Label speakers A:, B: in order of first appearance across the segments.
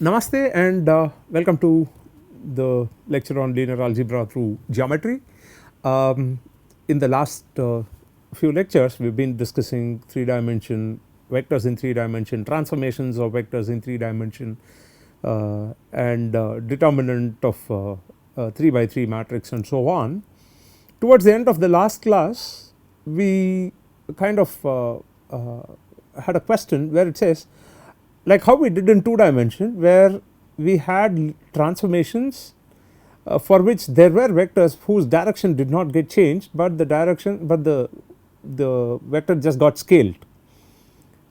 A: Namaste and welcome to the lecture on linear algebra through geometry. In the last few lectures we have been discussing 3-dimension vectors in 3-dimension, transformations of vectors in 3-dimension and determinant of 3 by 3 matrix and so on. Towards the end of the last class we kind of had a question where it says, like how we did in 2-dimension, where we had transformations for which there were vectors whose direction did not get changed, but the vector just got scaled.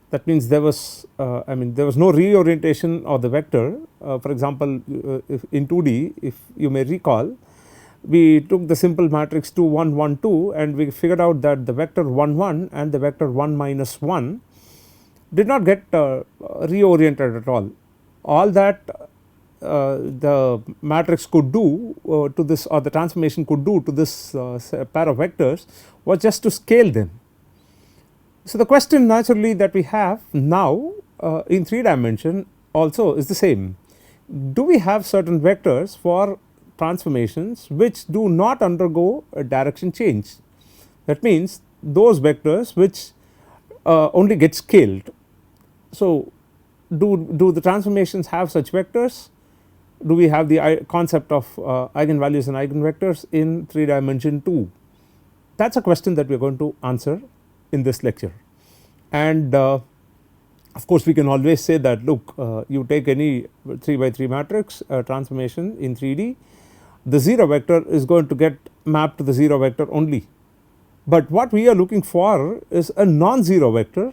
A: That means there was there was no reorientation of the vector. For example, if in 2D, if you may recall, we took the simple matrix 2 1 1 2 and we figured out that the vector 1 1 and the vector 1 minus 1 did not get reoriented at all. All that the matrix could do to this, or the transformation could do to this pair of vectors, was just to scale them. So the question naturally that we have now in 3-dimension also is the same. Do we have certain vectors for transformations which do not undergo a direction change? That means those vectors which only get scaled. So do the transformations have such vectors? Do we have the concept of eigenvalues and eigenvectors in 3-dimension too? That is a question that we are going to answer in this lecture. And of course we can always say that, look, you take any 3 by 3 matrix transformation in 3D, the 0 vector is going to get mapped to the 0 vector only. But what we are looking for is a non-zero vector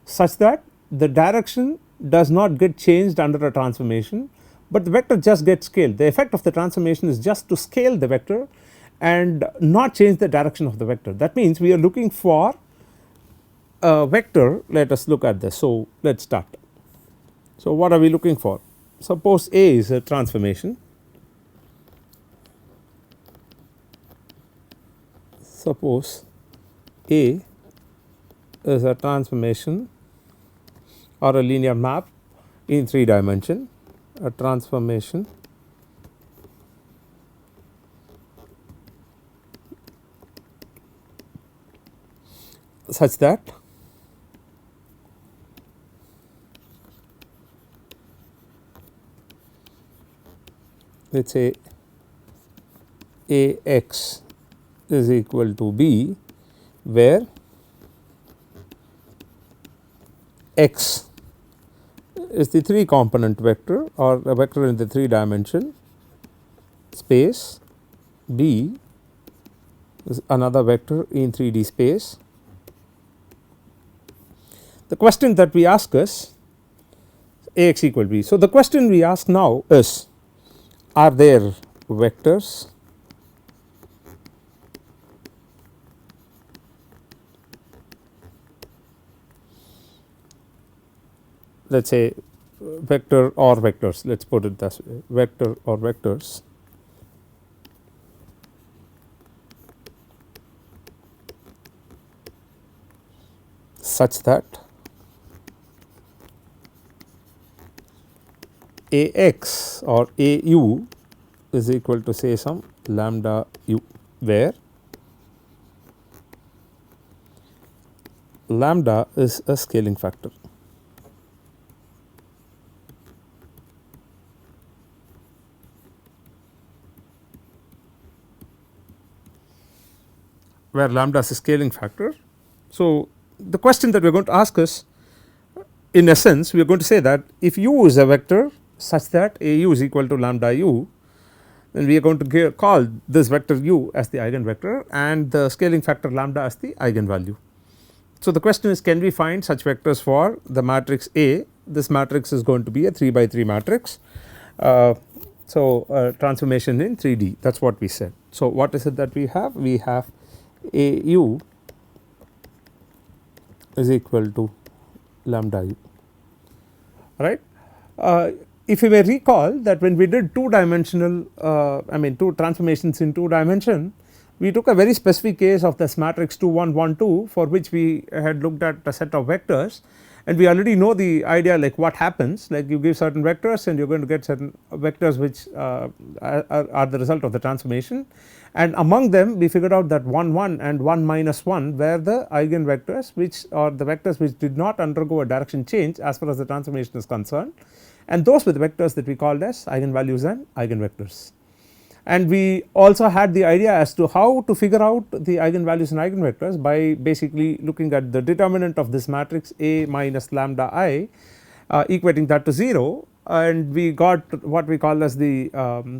A: such that the direction does not get changed under a transformation, but the vector just gets scaled. The effect of the transformation is just to scale the vector and not change the direction of the vector. That means we are looking for a vector. Let us look at this. So let us start. So what are we looking for? Suppose A is a transformation. Suppose A is a transformation or a linear map in 3-dimension, a transformation such that let us say Ax is equal to B, where x is the 3 component vector or a vector in the 3-dimension space, B is another vector in 3D space. The question that we ask is Ax equal to B. So the question we ask now is, are there vectors let us say vector or vectors, let us put it this way, vector or vectors such that Ax or Au is equal to say some lambda u, where lambda is a scaling factor. Where lambda is a scaling factor. So the question that we are going to ask is, in essence we are going to say that if u is a vector such that Au is equal to lambda u, then we are going to call this vector u as the eigenvector and the scaling factor lambda as the eigenvalue. So the question is, can we find such vectors for the matrix A? This matrix is going to be a 3 by 3 matrix. So transformation in 3D, that is what we said. So what is it that we have? We have Au is equal to lambda u, right. If you may recall that when we did 2-dimensional two transformations in 2-dimension, we took a very specific case of this matrix 2 1 1 2, for which we had looked at a set of vectors, and we already know the idea, like what happens, like you give certain vectors and you are going to get certain vectors which are the result of the transformation, and among them we figured out that 1 1 and 1 minus 1 were the eigenvectors which are the vectors which did not undergo a direction change as far as the transformation is concerned, and those were the vectors that we called as eigenvalues and eigenvectors. And we also had the idea as to how to figure out the eigenvalues and eigenvectors by basically looking at the determinant of this matrix A minus lambda I, equating that to 0, and we got what we call as the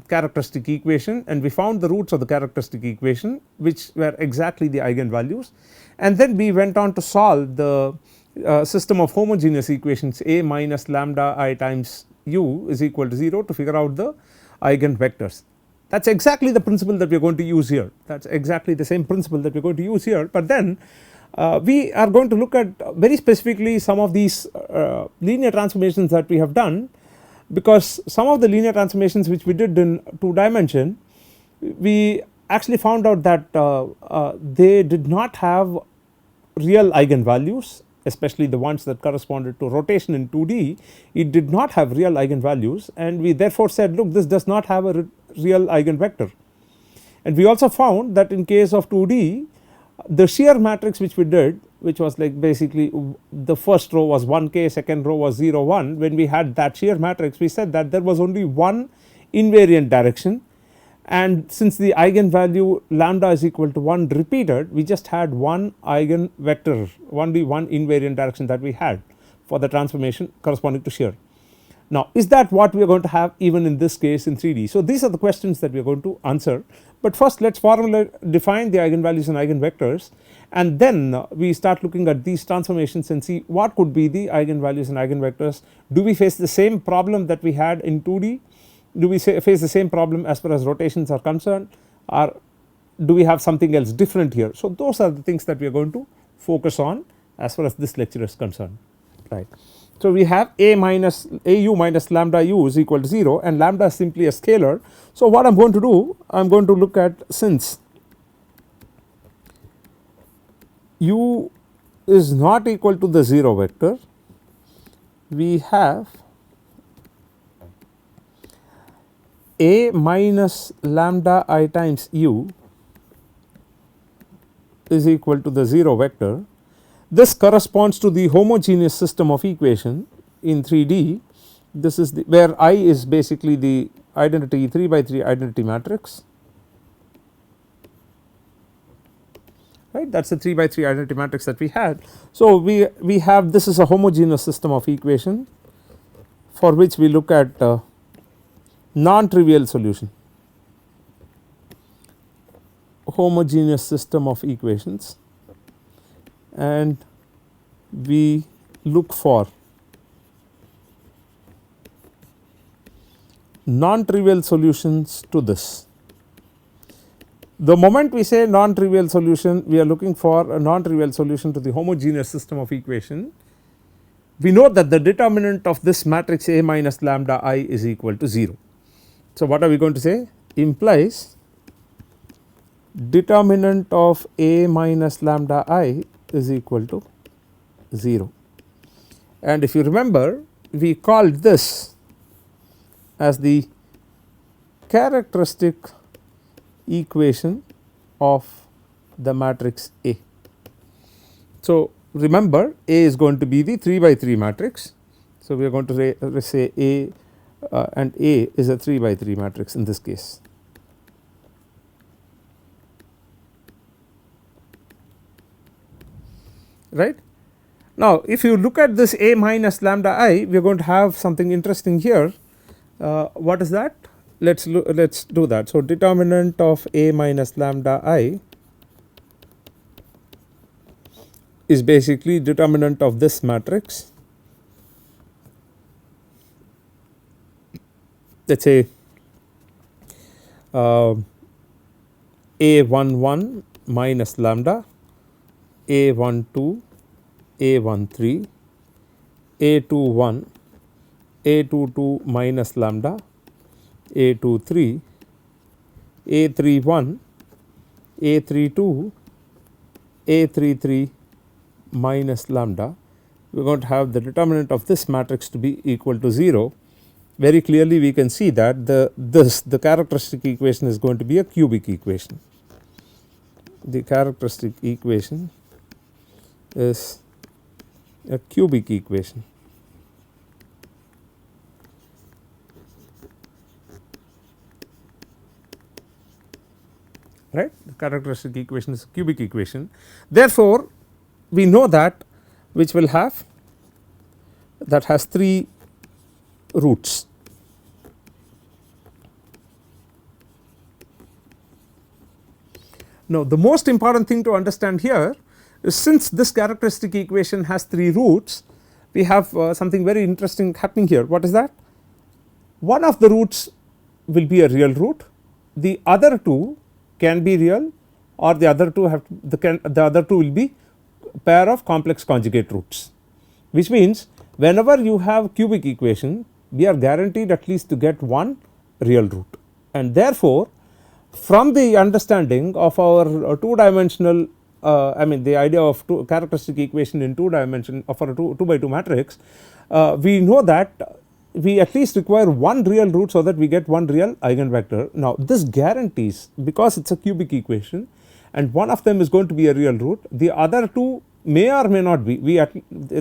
A: characteristic equation, and we found the roots of the characteristic equation which were exactly the eigenvalues, and then we went on to solve the system of homogeneous equations A minus lambda I times u is equal to 0 to figure out the eigenvectors. That is exactly the principle that we are going to use here, that is exactly the same principle that we are going to use here, but then we are going to look at very specifically some of these linear transformations that we have done, because some of the linear transformations which we did in 2 dimension, we actually found out that they did not have real eigenvalues, especially the ones that corresponded to rotation in 2D. It did not have real eigenvalues, and we therefore said, look, this does not have a real eigenvector. And we also found that in case of 2D, the shear matrix which we did, which was like basically the first row was 1k, second row was 0 1, when we had that shear matrix we said that there was only one invariant direction, and since the eigenvalue lambda is equal to 1 repeated, we just had one eigenvector, only one invariant direction that we had for the transformation corresponding to shear. Now, is that what we are going to have even in this case in 3D? So, these are the questions that we are going to answer, but first let us formally define the eigenvalues and eigenvectors, and then we start looking at these transformations and see what could be the eigenvalues and eigenvectors. Do we face the same problem that we had in 2D? Do we face the same problem as far as rotations are concerned, or do we have something else different here? So, those are the things that we are going to focus on as far as this lecture is concerned, right. So, we have au minus lambda u is equal to 0, and lambda is simply a scalar. So, what I am going to do, I am going to look at, since u is not equal to the 0 vector, we have a minus lambda I times u is equal to the 0 vector. This corresponds to the homogeneous system of equation in 3D. This is the, where I is basically the identity 3 by 3 identity matrix, right, that is the 3 by 3 identity matrix that we had. So, we have, this is a homogeneous system of equation for which we look at non-trivial solution, homogeneous system of equations, and we look for non-trivial solutions to this. The moment we say non-trivial solution, we are looking for a non-trivial solution to the homogeneous system of equation. We know that the determinant of this matrix A minus lambda I is equal to 0. So, what are we going to say? Implies determinant of A minus lambda I is equal to 0, and if you remember, we called this as the characteristic equation of the matrix A. So, remember, A is going to be the 3 by 3 matrix. So, we are going to say A and A is a 3 by 3 matrix in this case. Right. Now, if you look at this A minus lambda I, we are going to have something interesting here. What is that? Let us do that. So, determinant of A minus lambda I is basically determinant of this matrix. Let us say A11 minus lambda, A12, A13, A21, A22 minus lambda, A23, A31, A32, A33 minus lambda, we are going to have the determinant of this matrix to be equal to 0. Very clearly we can see that the characteristic equation is going to be a cubic equation. The characteristic equation is a cubic equation. Right, the characteristic equation is a cubic equation. Therefore, we know that which will have that has 3 roots. Now, the most important thing to understand here is, since this characteristic equation has 3 roots, we have something very interesting happening here. What is that? One of the roots will be a real root, the other 2 can be real, or the other 2 have the other 2 will be pair of complex conjugate roots, which means whenever you have cubic equation, we are guaranteed at least to get one real root. And therefore, from the understanding of our 2 dimensional I mean the idea of characteristic equation in 2 dimension for a 2 by 2 matrix, we know that we at least require one real root so that we get one real eigenvector. Now, this guarantees, because it is a cubic equation and one of them is going to be a real root, the other 2 may or may not be.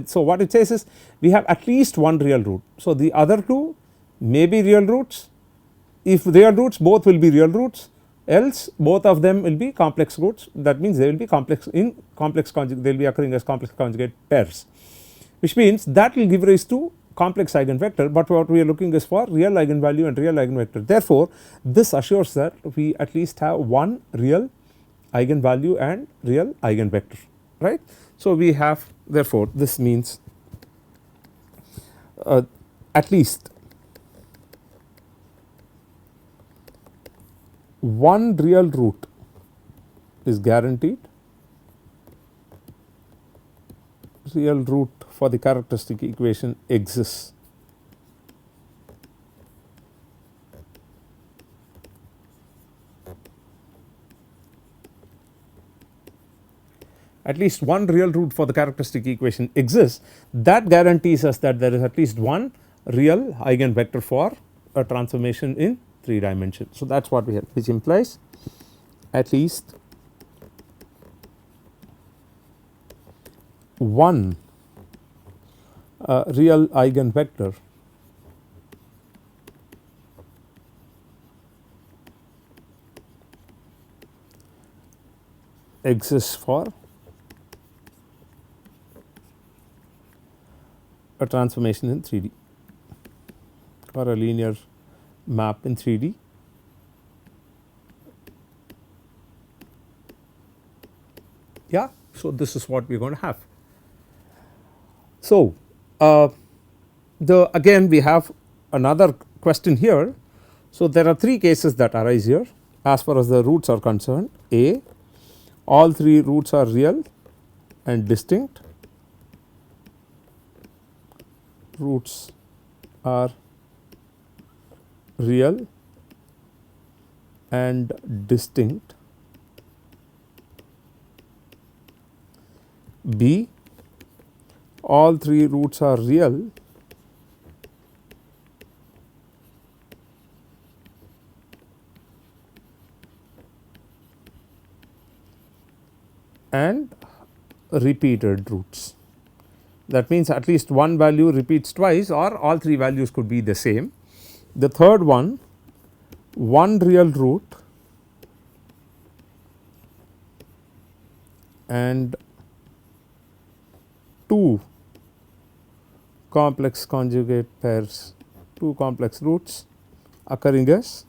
A: So, what it says is we have at least one real root. So, the other 2 may be real roots. If real roots, both will be real roots, else both of them will be complex roots. That means they will be complex conjugate, they will be occurring as complex conjugate pairs, which means that will give rise to complex eigenvector, but what we are looking is for real eigenvalue and real eigenvector. Therefore, this assures that we at least have one real eigenvalue and real eigenvector, right. So, we have, therefore, this means at least one real root is guaranteed, real root for the characteristic equation exists. At least one real root for the characteristic equation exists. That guarantees us that there is at least one real eigenvector for a transformation in 3 dimensions. So, that is what we have, which implies at least one real eigenvector exists for a transformation in 3D or a linear map in 3D. Yeah, so this is what we are going to have. So, again we have another question here. So, there are 3 cases that arise here as far as the roots are concerned. A, all 3 roots are real and distinct. Roots are real and distinct. B, all 3 roots are real and repeated roots. That means at least one value repeats twice, or all 3 values could be the same. The third one, one real root and 2 complex conjugate pairs, 2 complex roots occurring as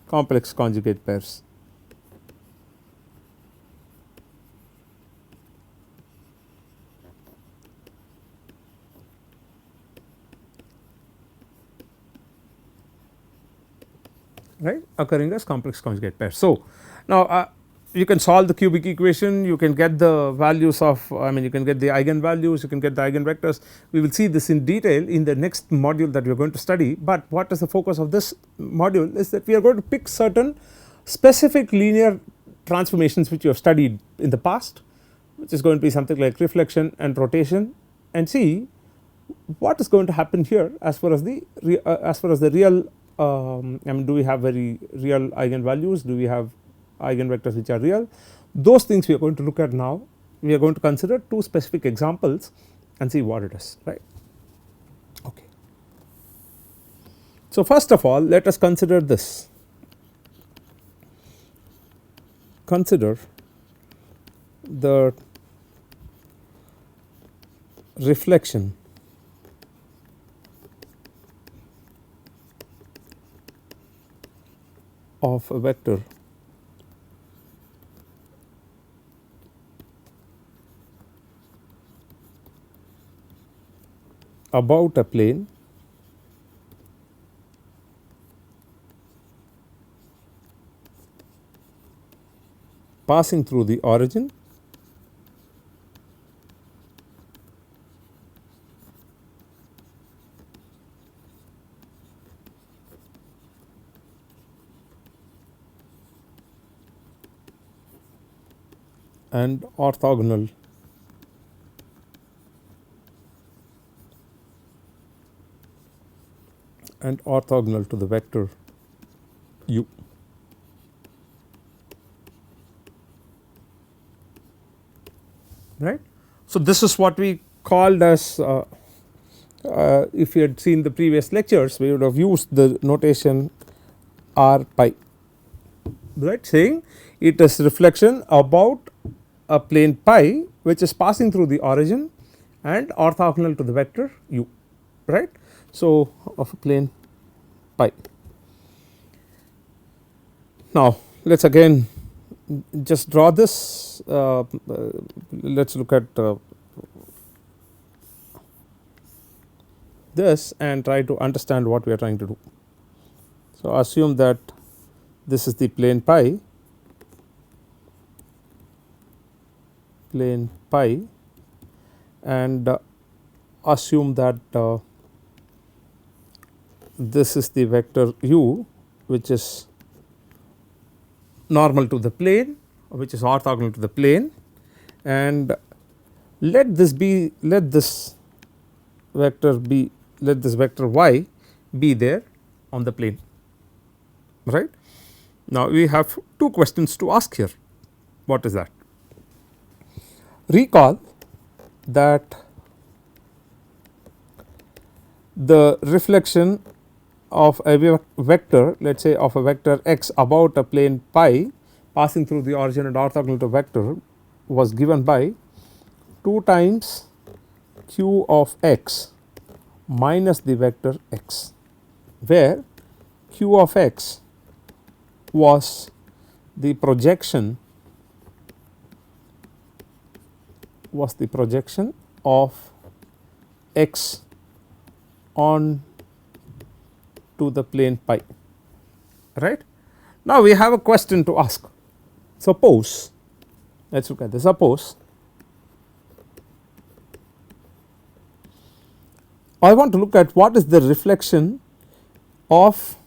A: complex conjugate pairs. Right, occurring as complex conjugate pairs. So, now you can solve the cubic equation, you can get the values of, I mean you can get the eigenvalues, you can get the eigenvectors. We will see this in detail in the next module that we are going to study, but what is the focus of this module is that we are going to pick certain specific linear transformations which you have studied in the past, which is going to be something like reflection and rotation, and see what is going to happen here as far as the real I mean, do we have very real eigenvalues, do we have eigenvectors which are real? Those things we are going to look at now. We are going to consider two specific examples and see what it is, right. Okay. So, first of all, let us consider this. Consider the reflection of a vector about a plane passing through the origin and orthogonal to the vector u. Right. So, this is what we called as if you had seen the previous lectures, we would have used the notation r pi, right, saying it is reflection about a plane pi which is passing through the origin and orthogonal to the vector u, right. So, of a plane pi. Now, let us again just draw this, let us look at this and try to understand what we are trying to do. So, assume that this is the plane pi and assume that this is the vector u which is normal to the plane, which is orthogonal to the plane, and let this vector y be there on the plane, right. Now, we have two questions to ask here. What is that? Recall that the reflection of a vector, let us say of a vector x about a plane pi passing through the origin and orthogonal to vector was given by 2 times q of x minus the vector x, where q of x was the projection of x on to the plane pi, right. Now, we have a question to ask. Suppose, let us look at this. Suppose I want to look at what is the reflection of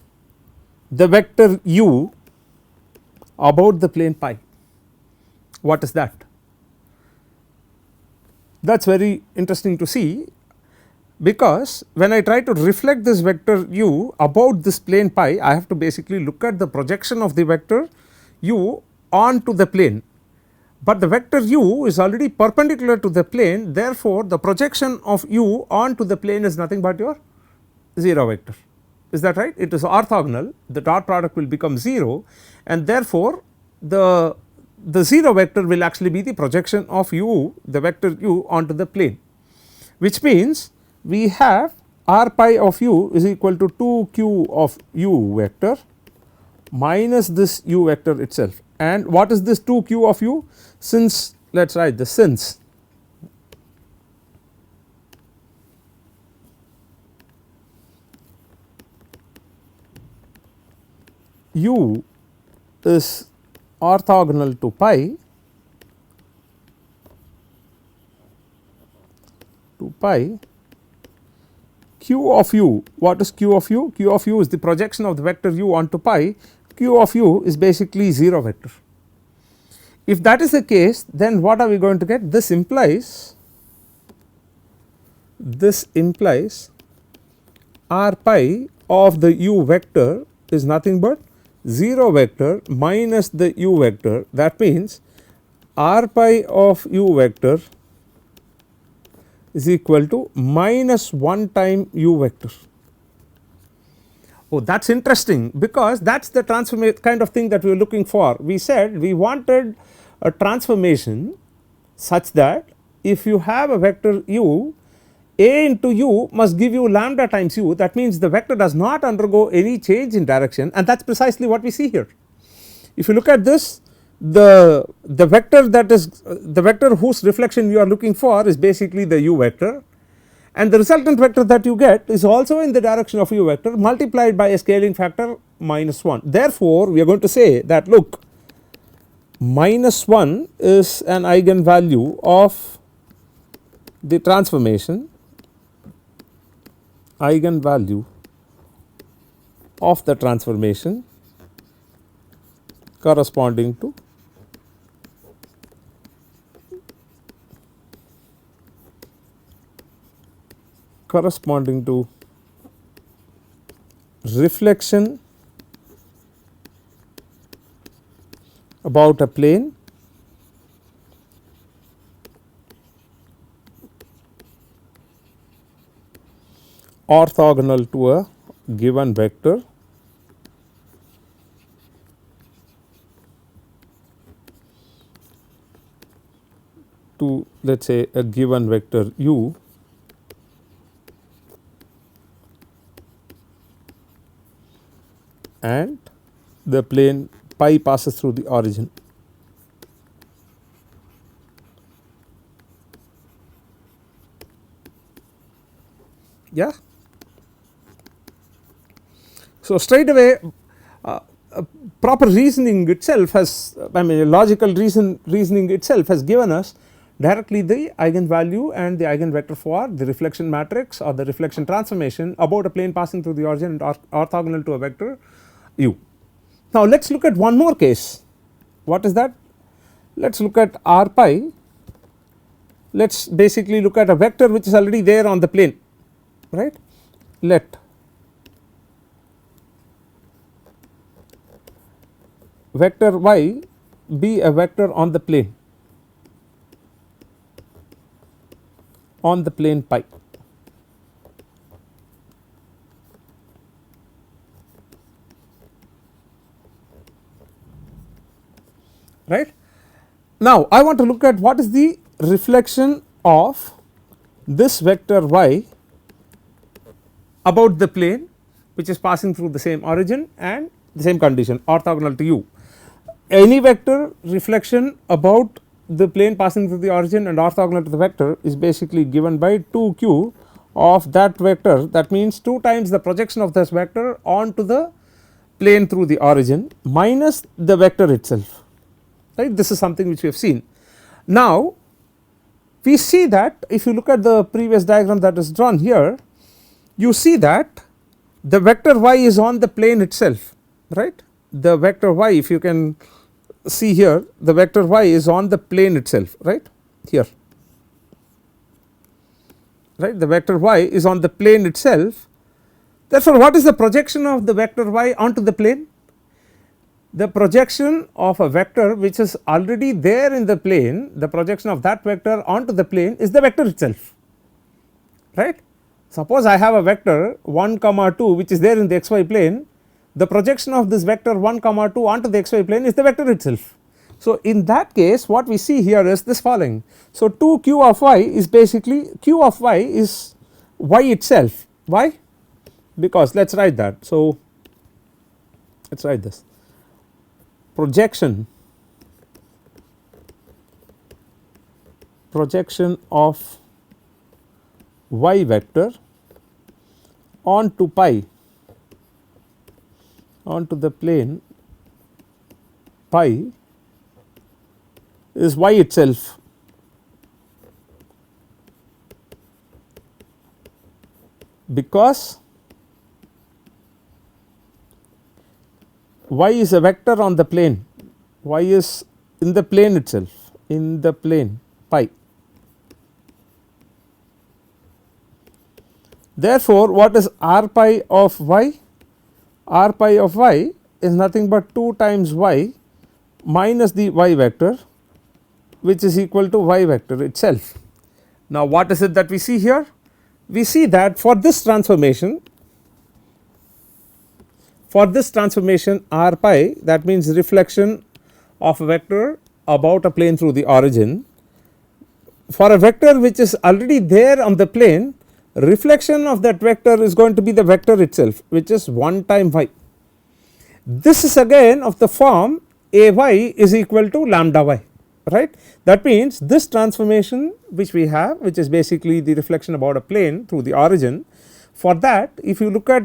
A: the vector u about the plane pi. What is that? That is very interesting to see, because when I try to reflect this vector u about this plane pi, I have to basically look at the projection of the vector u onto the plane, but the vector u is already perpendicular to the plane. Therefore, the projection of u onto the plane is nothing but your 0 vector. Is that right? It is orthogonal, the dot product will become 0, and therefore, the 0 vector will actually be the projection of u, the vector u onto the plane, which means we have r pi of u is equal to 2 q of u vector minus this u vector itself. And what is this 2 q of u? Since, let us write this, since u is orthogonal to pi, q of u, what is q of u? Q of u is the projection of the vector u onto pi. Q of u is basically 0 vector. If that is the case, then what are we going to get? This implies this implies r pi of the u vector is nothing but 0 vector minus the u vector. That means r pi of u vector is equal to minus 1 time u vector. Oh, that is interesting, because that is the kind of thing that we are looking for. We said we wanted a transformation such that if you have a vector u, a into u must give you lambda times u. That means the vector does not undergo any change in direction, and that is precisely what we see here. If you look at this, the vector that is the vector whose reflection you are looking for is basically the u vector, and the resultant vector that you get is also in the direction of u vector multiplied by a scaling factor minus 1. Therefore, we are going to say that, look, minus 1 is an eigenvalue of the transformation, eigenvalue of the transformation corresponding to reflection about a plane orthogonal to a given vector to, let us say, a given vector u and the plane pi passes through the origin. Yeah. So, straight away proper reasoning itself has, I mean, logical reasoning itself has given us directly the eigenvalue and the eigenvector for the reflection matrix or the reflection transformation about a plane passing through the origin and orthogonal to a vector u. Now, let us look at one more case. What is that? Let us look at r pi. Let us basically look at a vector which is already there on the plane, right. Let vector y be a vector on the plane pi. Right. Now, I want to look at what is the reflection of this vector y about the plane which is passing through the same origin and the same condition orthogonal to u. Any vector reflection about the plane passing through the origin and orthogonal to the vector is basically given by 2q of that vector. That means 2 times the projection of this vector onto the plane through the origin minus the vector itself, right. This is something which we have seen. Now, we see that if you look at the previous diagram that is drawn here, you see that the vector y is on the plane itself, right. The vector y, if you can see here, the vector y is on the plane itself, right, here, right. The vector y is on the plane itself. Therefore, what is the projection of the vector y onto the plane? The projection of a vector which is already there in the plane, the projection of that vector onto the plane is the vector itself, right. Suppose I have a vector 1 comma 2 which is there in the xy plane, the projection of this vector 1 comma 2 onto the xy plane is the vector itself. So, in that case what we see here is this following. So, 2 q of y is basically q of y is y itself. Why? Because let us write that. So, let us write this projection of y vector onto pi onto the plane pi is y itself. Because y is a vector on the plane, y is in the plane itself, in the plane pi. Therefore, what is r pi of y? R pi of y is nothing but 2 times y minus the y vector, which is equal to y vector itself. Now, what is it that we see here? We see that for this transformation r pi, that means reflection of a vector about a plane through the origin. For a vector which is already there on the plane, reflection of that vector is going to be the vector itself, which is 1 time y. This is again of the form ay is equal to lambda y, right. That means this transformation which we have, which is basically the reflection about a plane through the origin, for that if you look at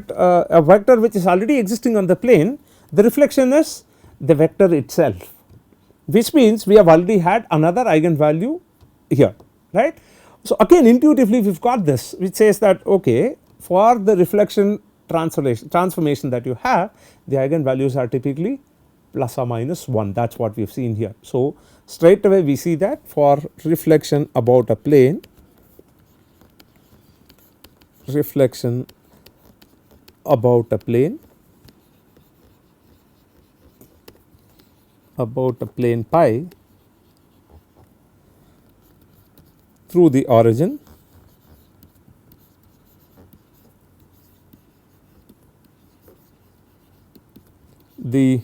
A: a vector which is already existing on the plane, the reflection is the vector itself, which means we have already had another eigenvalue here, right. So, again intuitively we have got this, which says that okay, for the reflection transformation that you have, the eigenvalues are typically plus or minus 1, that is what we have seen here. So, straight away we see that for reflection about a plane, pi through the origin, the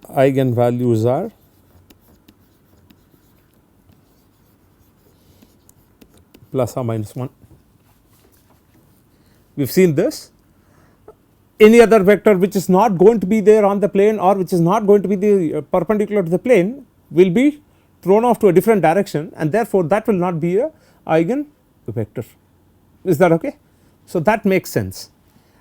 A: eigenvalues are plus or minus 1. We have seen this. Any other vector which is not going to be there on the plane or which is not going to be the perpendicular to the plane will be thrown off to a different direction, and therefore, that will not be a eigenvector. Is that okay? So, that makes sense.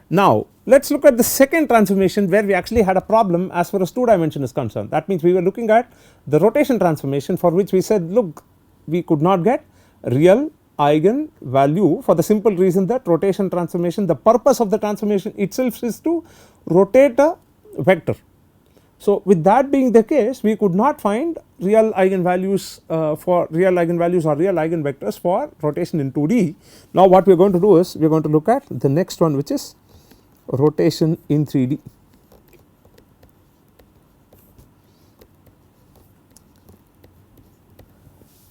A: Now, let us look at the second transformation where we actually had a problem as far as 2 dimension is concerned. That means, we were looking at the rotation transformation, for which we said look, we could not get real eigenvalue for the simple reason that rotation transformation, the purpose of the transformation itself is to rotate a vector. So, with that being the case, we could not find real eigenvalues or real eigenvectors for rotation in 2D. Now, what we are going to do is we are going to look at the next one, which is rotation in 3D.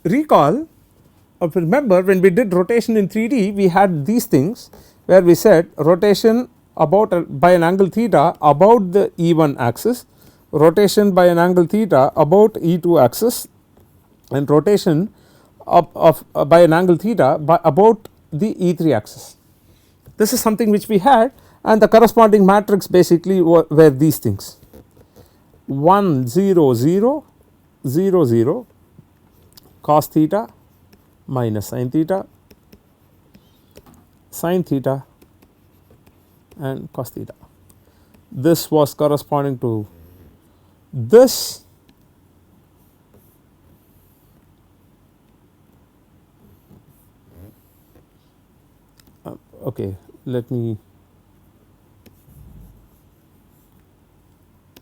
A: Recall or remember, when we did rotation in 3D, we had these things where we said rotation by an angle theta about the E1 axis, rotation by an angle theta about E2 axis, and rotation by an angle theta about the E3 axis. This is something which we had, and the corresponding matrix basically were these things: 1 0 0 0 0 cos theta minus sin theta and cos theta. This was corresponding to this, okay, let me,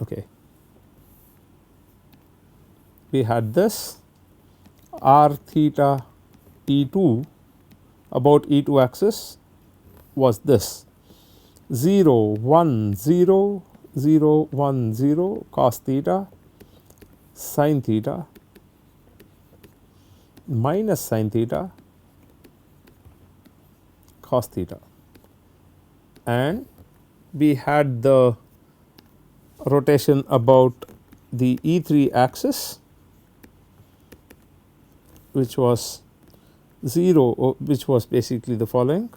A: okay, we had this r theta E2 about E2 axis was this 0 1 0 0 1 0 cos theta sin theta minus sin theta cos theta, and we had the rotation about the E3 axis, which was 0, which was basically the following: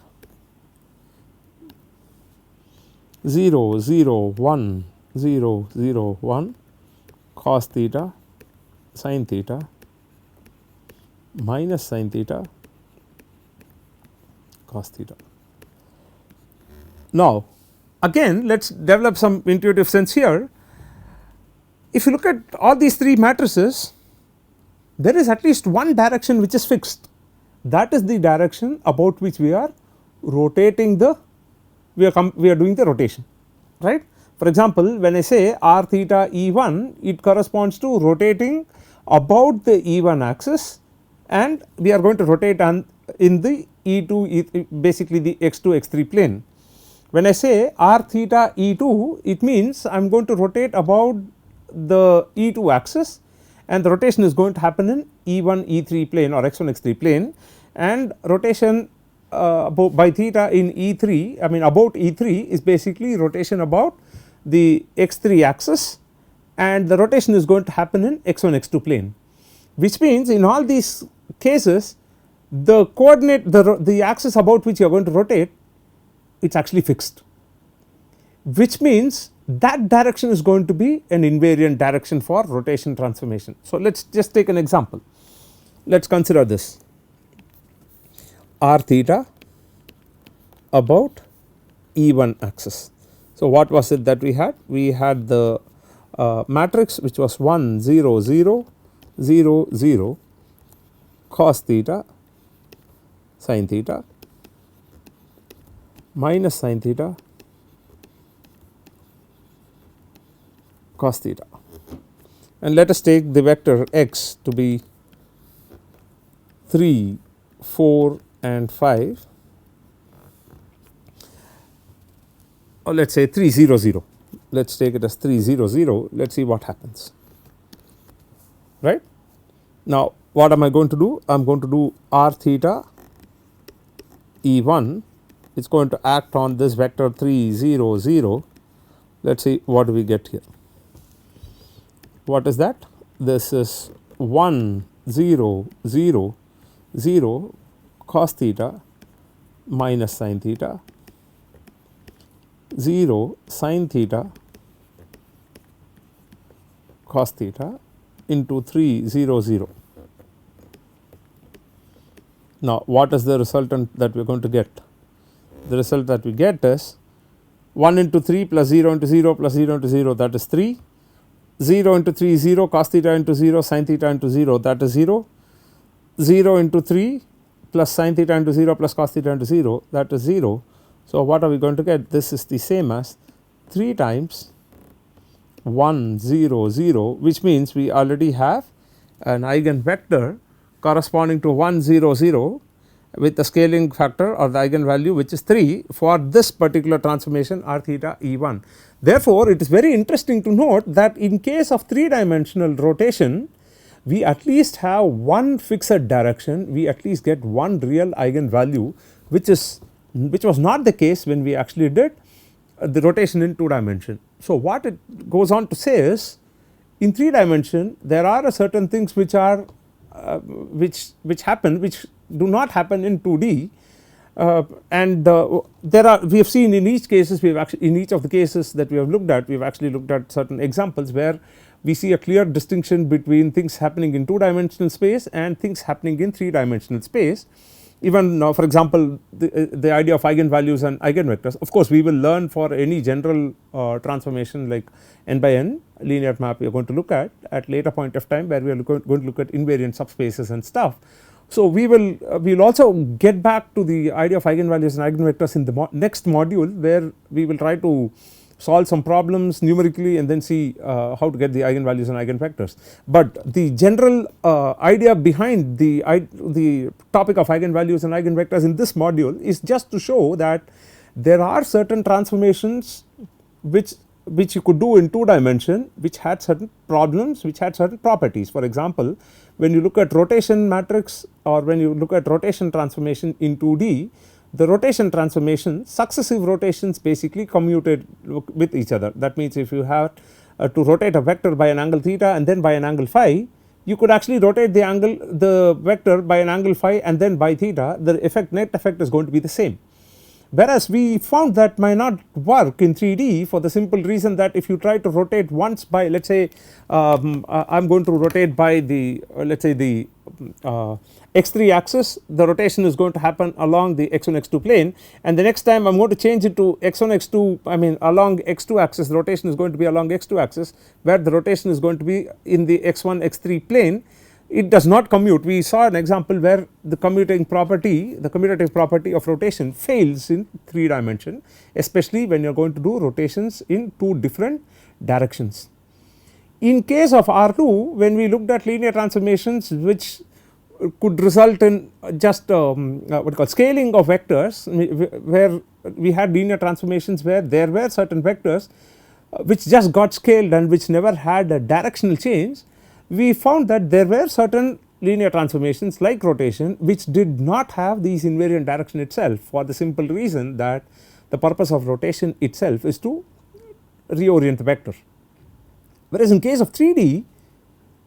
A: 0 0 1 0 0 1 cos theta sin theta minus sin theta cos theta. Now, again let us develop some intuitive sense here. If you look at all these three matrices, there is at least one direction which is fixed, that is the direction about which we are rotating the, we are doing the rotation, right. For example, when I say r theta E1, it corresponds to rotating about the E1 axis, and we are going to rotate on in the E2 basically the x2 x3 plane. When I say r theta E2, it means I am going to rotate about the E2 axis, and the rotation is going to happen in E1 E3 plane or x1 x3 plane, and rotation by theta in E3, I mean about E3 is basically rotation about the x3 axis, and the rotation is going to happen in x1 x2 plane, which means in all these cases the coordinate the axis about which you are going to rotate, it is actually fixed, which means that direction is going to be an invariant direction for rotation transformation. So, let us just take an example. Let us consider this r theta about E1 axis. So, what was it that we had? We had the matrix which was 1 0 0 0 0 cos theta sin theta minus sin theta cos theta, and let us take the vector x to be 3 4 and 5, or let us say 3 0 0, let us take it as 3 0 0, let us see what happens, right. Now, what am I going to do? I am going to do r theta E1, it is going to act on this vector 3 0 0, let us see what do we get here. What is that? This is 1 0 0 0 cos theta minus sin theta 0 sin theta cos theta into 3 0 0. Now, what is the resultant that we are going to get? The result that we get is 1 into 3 plus 0 into 0 plus 0 into 0, that is 3, 0 into 3 0, cos theta into 0, sin theta into 0, that is 0, 0 into 3 plus sin theta into 0 plus cos theta into 0, that is 0. So, what are we going to get? This is the same as 3 times 1 0 0, which means we already have an eigenvector corresponding to 1 0 0 with the scaling factor or the eigenvalue which is 3 for this particular transformation r theta E1. Therefore, it is very interesting to note that in case of 3 dimensional rotation, we at least have one fixed direction, we at least get one real eigenvalue, which was not the case when we actually did the rotation in 2 dimension. So, what it goes on to say is, in 3 dimension there are certain things which are which happen, which do not happen in 2D, and there are, we have seen in each cases, we have actually in each of the cases that we have looked at, we have actually looked at certain examples where we see a clear distinction between things happening in 2 dimensional space and things happening in 3 dimensional space. Even for example, the idea of eigenvalues and eigenvectors, of course we will learn for any general transformation like n by n linear map we are going to look at later point of time, where we are going to look at invariant subspaces and stuff. So, we will also get back to the idea of eigenvalues and eigenvectors in the next module, where we will try to solve some problems numerically and then see how to get the eigenvalues and eigenvectors. But the general idea behind the topic of eigenvalues and eigenvectors in this module is just to show that there are certain transformations which you could do in 2 dimension, which had certain problems, which had certain properties. For example, when you look at rotation matrix or when you look at rotation transformation in 2D, the rotation transformation, successive rotations basically commuted with each other. That means, if you have to rotate a vector by an angle theta and then by an angle phi, you could actually rotate the vector by an angle phi and then by theta, the net effect is going to be the same. Whereas we found that might not work in 3D for the simple reason that if you try to rotate once by, let us say I am going to rotate by the let us say the x3 axis, the rotation is going to happen along the x1 x2 plane, and the next time I am going to change it to x1 x2, I mean along x2 axis, the rotation is going to be along x2 axis, where the rotation is going to be in the x1 x3 plane. It does not commute. We saw an example where the commutative property of rotation fails in 3 dimension, especially when you are going to do rotations in 2 different directions. In case of R2, when we looked at linear transformations which could result in just what you call scaling of vectors, where we had linear transformations where there were certain vectors which just got scaled and which never had a directional change. We found that there were certain linear transformations like rotation which did not have these invariant direction itself, for the simple reason that the purpose of rotation itself is to reorient the vector. Whereas in case of 3D,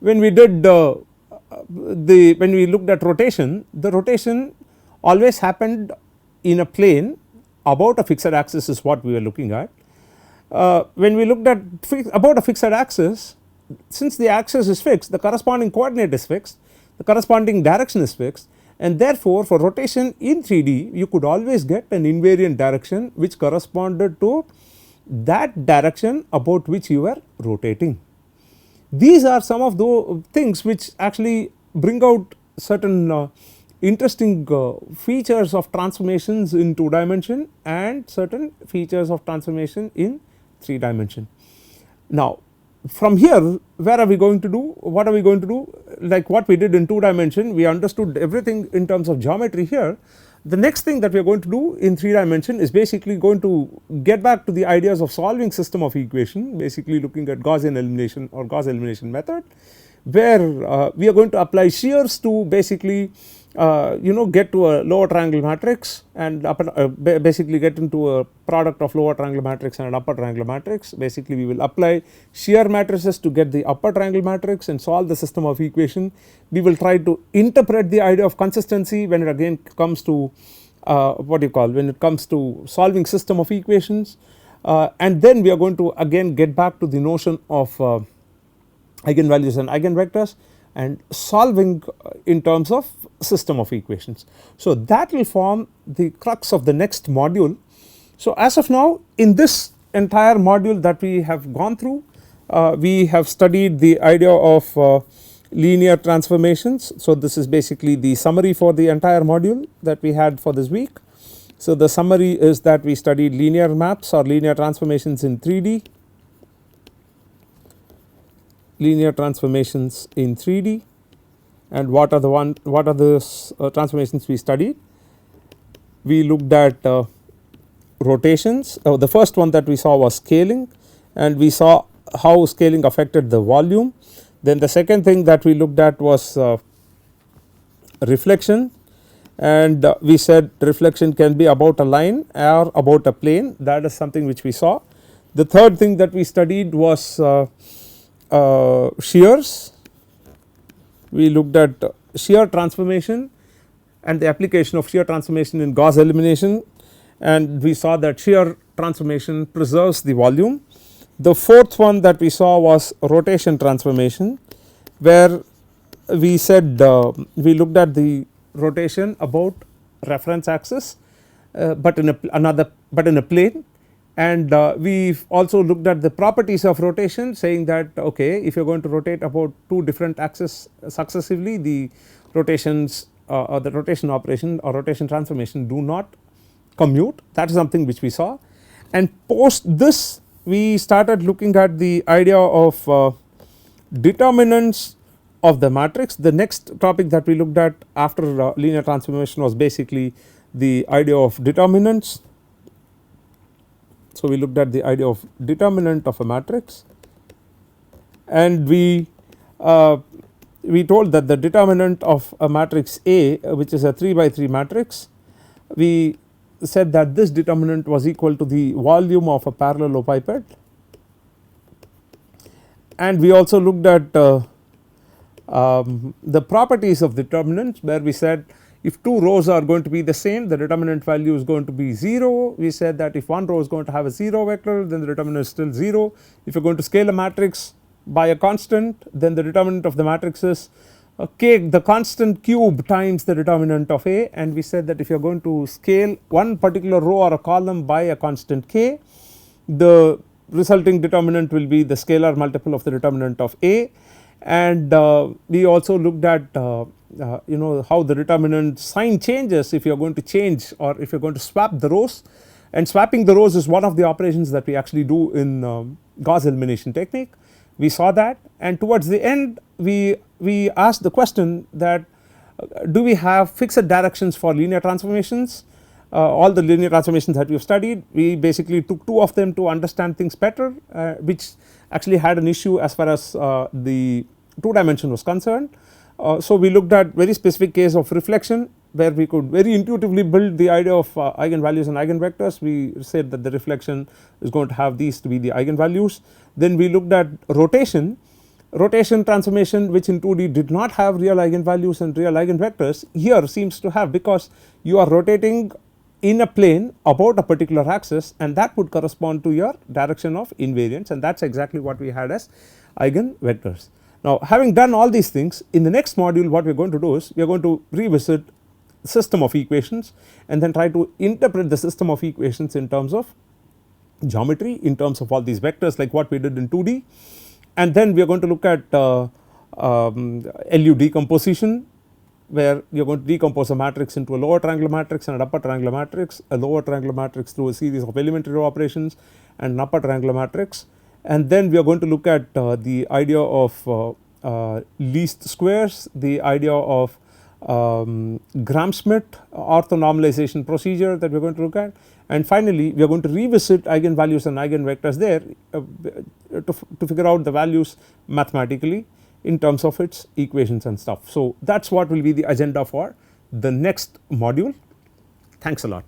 A: when we did when we looked at rotation, the rotation always happened in a plane about a fixed axis is what we were looking at. When we looked at about a fixed axis, since the axis is fixed, the corresponding coordinate is fixed, the corresponding direction is fixed, and therefore for rotation in 3D you could always get an invariant direction which corresponded to that direction about which you were rotating. These are some of the things which actually bring out certain interesting features of transformations in 2 dimension and certain features of transformation in 3 dimension. Now from here, where are we going to do, what are we going to do? Like what we did in 2 dimension, we understood everything in terms of geometry here. The next thing that we are going to do in 3 dimension is basically going to get back to the ideas of solving system of equation, basically looking at Gaussian elimination or Gauss elimination method, where we are going to apply shears to basically get to a lower triangle matrix and basically get into a product of lower triangle matrix and an upper triangle matrix. Basically we will apply shear matrices to get the upper triangle matrix and solve the system of equation. We will try to interpret the idea of consistency when it again comes to when it comes to solving system of equations, and then we are going to again get back to the notion of eigenvalues and eigenvectors and solving in terms of system of equations. So that will form the crux of the next module. So as of now, in this entire module that we have gone through, we have studied the idea of linear transformations. So this is basically the summary for the entire module that we had for this week. So the summary is that we studied linear maps or linear transformations in 3D, linear transformations in 3D, and what are the transformations we studied. We looked at rotations. The first one that we saw was scaling, and we saw how scaling affected the volume. Then the second thing that we looked at was reflection, and we said reflection can be about a line or about a plane. That is something which we saw. The third thing that we studied was shears. We looked at shear transformation and the application of shear transformation in Gauss elimination, and we saw that shear transformation preserves the volume. The fourth one that we saw was rotation transformation, where we said we looked at the rotation about reference axis, but in a plane. And we also looked at the properties of rotation, saying that okay, if you are going to rotate about 2 different axes successively, the rotations or the rotation operation or rotation transformation do not commute. That is something which we saw. And post this we started looking at the idea of determinants of the matrix. The next topic that we looked at after linear transformation was basically the idea of determinants. So we looked at the idea of determinant of a matrix, and we told that the determinant of a matrix A, which is a 3 by 3 matrix, we said that this determinant was equal to the volume of a parallelepiped. And we also looked at the properties of determinants, where we said if 2 rows are going to be the same, the determinant value is going to be 0. We said that if 1 row is going to have a 0 vector, then the determinant is still 0. If you are going to scale a matrix by a constant, then the determinant of the matrix is k, the constant cube times the determinant of A. And we said that if you are going to scale one particular row or a column by a constant k, the resulting determinant will be the scalar multiple of the determinant of A. And we also looked at how the determinant sign changes if you are going to change or if you are going to swap the rows, and swapping the rows is one of the operations that we actually do in Gauss elimination technique. We saw that, and towards the end we asked the question that Do we have fixed directions for linear transformations? All the linear transformations that we have studied, we basically took 2 of them to understand things better, which actually had an issue as far as the 2 dimension was concerned. So we looked at very specific case of reflection, where we could very intuitively build the idea of eigenvalues and eigenvectors. We said that the reflection is going to have these to be the eigenvalues. Then we looked at rotation transformation, which in 2D did not have real eigenvalues and real eigenvectors, here seems to have, because you are rotating in a plane about a particular axis, and that would correspond to your direction of invariance, and that is exactly what we had as eigenvectors. Now, having done all these things, in the next module what we are going to do is we are going to revisit system of equations and then try to interpret the system of equations in terms of geometry, in terms of all these vectors, like what we did in 2D. And then we are going to look at LU decomposition, where you are going to decompose a matrix into a lower triangular matrix and an upper triangular matrix, a lower triangular matrix through a series of elementary row operations, and an upper triangular matrix. And then we are going to look at the idea of least squares, the idea of Gram-Schmidt orthonormalization procedure that we are going to look at, and finally we are going to revisit eigenvalues and eigenvectors there to figure out the values mathematically in terms of its equations and stuff. So that is what will be the agenda for the next module. Thanks a lot.